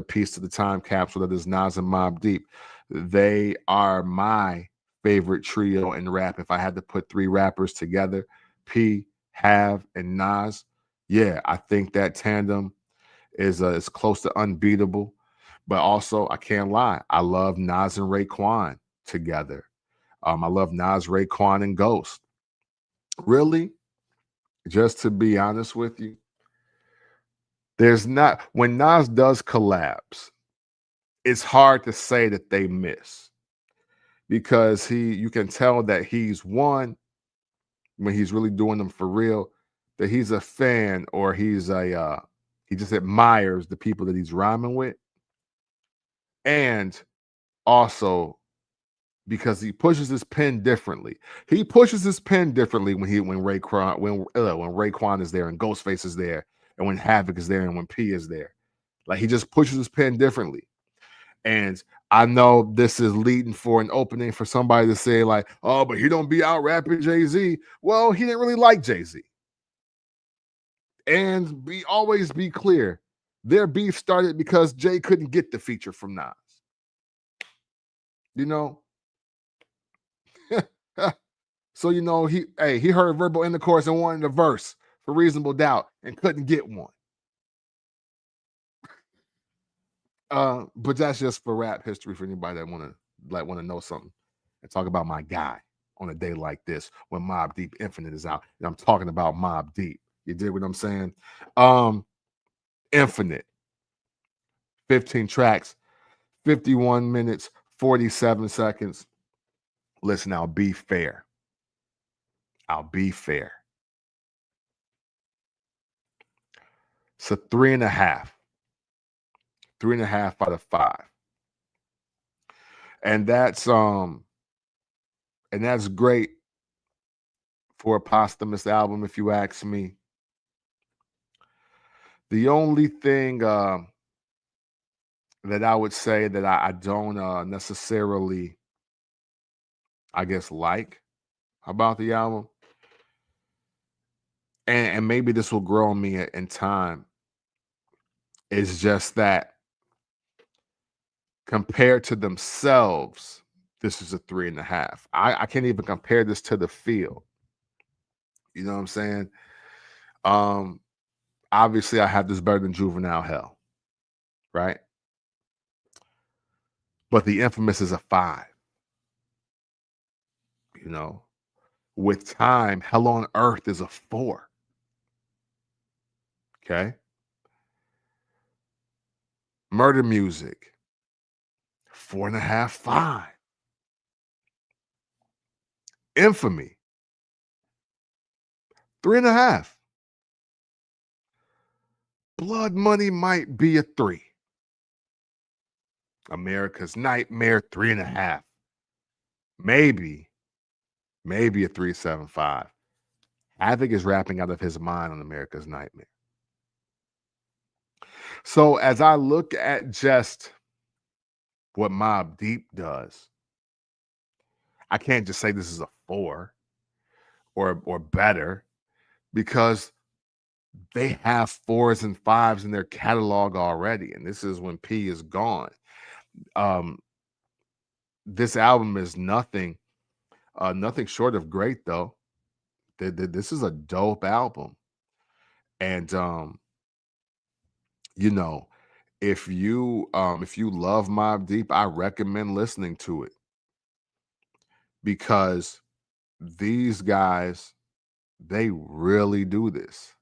piece to the time capsule that is Nas and Mobb Deep. They are my favorite trio in rap. If I had to put 3 rappers together, P, Have, and Nas, yeah, I think that tandem is close to unbeatable. But also, I can't lie, I love Nas and Raekwon together. I love Nas, Raekwon, and Ghost. Really, just to be honest with you, there's not, when Nas does collabs, it's hard to say that they miss, because you can tell that he's one, when he's really doing them for real, that he's a fan, or he just admires the people that he's rhyming with. And also because he pushes his pen differently. He pushes his pen differently when Raekwon is there and Ghostface is there and when Havoc is there and when P is there. Like, he just pushes his pen differently. And I know this is leading for an opening for somebody to say, like, oh, but he don't be out rapping Jay-Z. Well, he didn't really like Jay-Z. And always be clear, their beef started because Jay couldn't get the feature from Nas. You know? So, he heard verbal intercourse and wanted a verse for Reasonable Doubt and couldn't get one. But that's just for rap history for anybody that want to know something and talk about my guy on a day like this when Mobb Deep Infinite is out. And I'm talking about Mobb Deep. You dig what I'm saying? Infinite, 15 tracks, 51 minutes, 47 seconds. Listen, I'll be fair. I'll be fair. So 3.5. 3.5 out of 5. And that's great for a posthumous album, if you ask me. The only thing that I would say that I don't necessarily I guess, like about the album. And maybe this will grow on me in time. It's just that compared to themselves, this is a 3.5. I can't even compare this to the field. You know what I'm saying? Um, Obviously, I have this better than Juvenile Hell, right? But the infamous is a 5. You know, with time, Hell on Earth is a 4. Okay, Murder Music, 4.5, 5. Infamy, 3.5. Blood Money might be a 3. America's Nightmare, 3.5. Maybe, maybe a 3.75. Havoc is rapping out of his mind on America's Nightmare. So as I look at just what Mobb Deep does, I can't just say this is a 4 or better, because they have 4s and 5s in their catalog already, and this is when P is gone. Um, this album is nothing short of great, though. This is a dope album, and you know, if you love Mobb Deep, I recommend listening to it, because these guys, they really do this.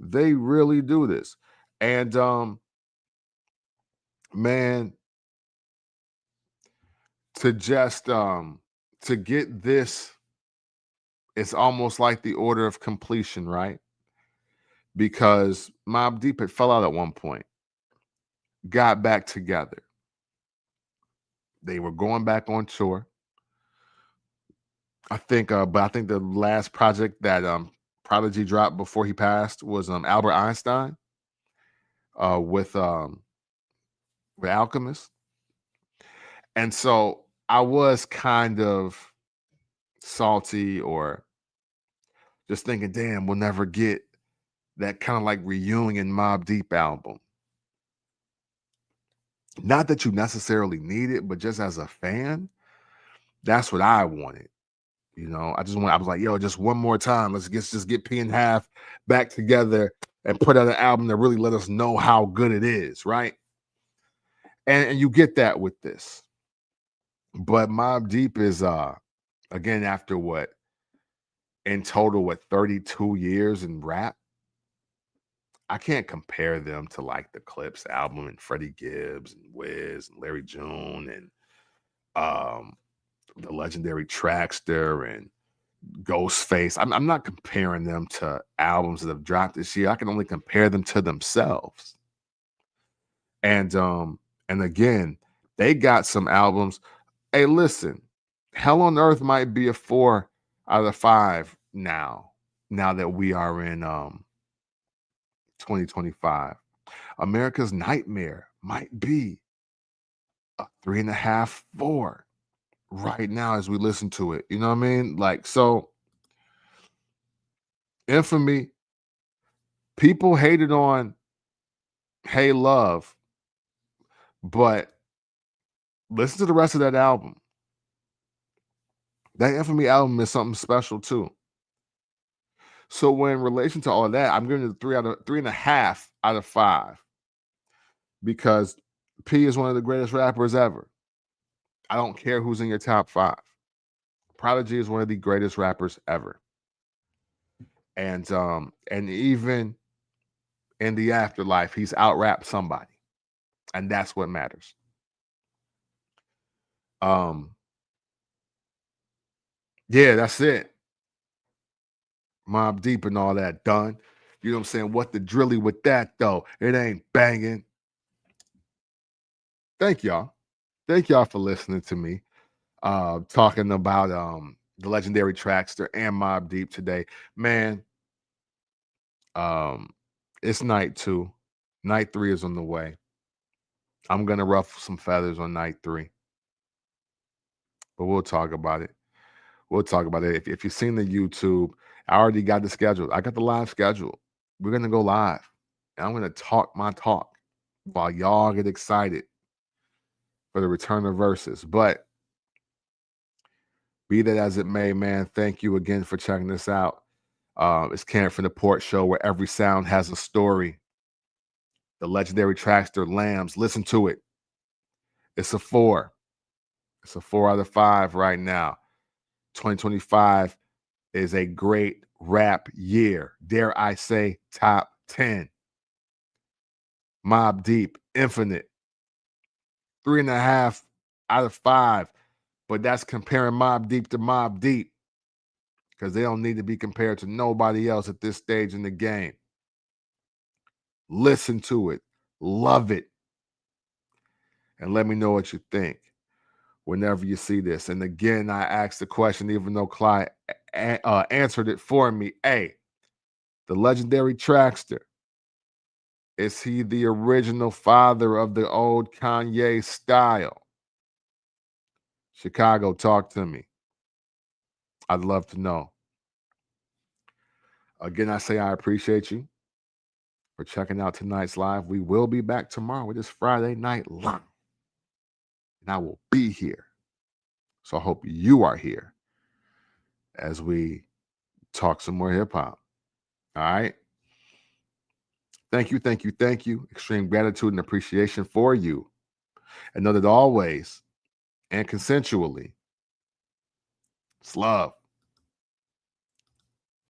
They really do this. And man, to just to get this, it's almost like the order of completion, right? Because Mobb Deep had fell out at one point, got back together. They were going back on tour. But I think the last project that Prodigy dropped before he passed was Albert Einstein, uh with um with Alchemist. And so I was kind of salty, or just thinking, damn, we'll never get that kind of like reunion Mobb Deep album. Not that you necessarily need it, but just as a fan, that's what I wanted. I was like, yo, just one more time. Just get P and Half back together and put out an album that really let us know how good it is, right? And you get that with this. But Mobb Deep is again, after what, in total, what, 32 years in rap? I can't compare them to like the Clips album and Freddie Gibbs and Wiz and Larry June and um the Legendary Traxster and Ghostface. I'm not comparing them to albums that have dropped this year. I can only compare them to themselves. And again, they got some albums. Hey, listen, Hell on Earth might be a 4 out of 5 now. Now that we are in 2025. America's Nightmare might be a 3.5, 4 right now as we listen to it. You know what I mean? Like, so Infamy, people hated on Hey Love, but listen to the rest of that album. That Infamy album is something special too. So when in relation to all of that, I'm giving it a 3.5 out of 5, because P is one of the greatest rappers ever. I don't care who's in your top 5. Prodigy is one of the greatest rappers ever. And even in the afterlife, he's out rapped somebody. And that's what matters. Um, yeah, that's it. Mobb Deep and all that done. You know what I'm saying? What the drilly with that though? It ain't banging. Thank y'all. Thank y'all for listening to me. Talking about the Legendary Traxster and Mobb Deep today. Man, um, it's night 2. Night 3 is on the way. I'm gonna ruffle some feathers on night 3. but we'll talk about it. We'll talk about it. If you've seen the YouTube, I already got the schedule. I got the live schedule. We're gonna go live, and I'm gonna talk my talk while y'all get excited for the return of verses. But be that as it may, man, thank you again for checking this out. It's Camp from the Port Show, where every sound has a story. The Legendary Traxster Lambs. Listen to it. It's a 4. It's a 4 out of 5 right now. 2025 is a great rap year. Dare I say top 10. Mobb Deep, Infinite. 3.5 out of 5. But that's comparing Mobb Deep to Mobb Deep, because they don't need to be compared to nobody else at this stage in the game. Listen to it. Love it. And let me know what you think whenever you see this. And again, I asked the question, even though Clyde answered it for me. Hey, the Legendary Traxster, is he the original father of the old Kanye style? Chicago, talk to me. I'd love to know. Again, I say I appreciate you for checking out tonight's live. We will be back tomorrow with this Friday night live. And I will be here. So I hope you are here as we talk some more hip hop. All right. Thank you, thank you, thank you. Extreme gratitude and appreciation for you. And know that always and consensually, it's love.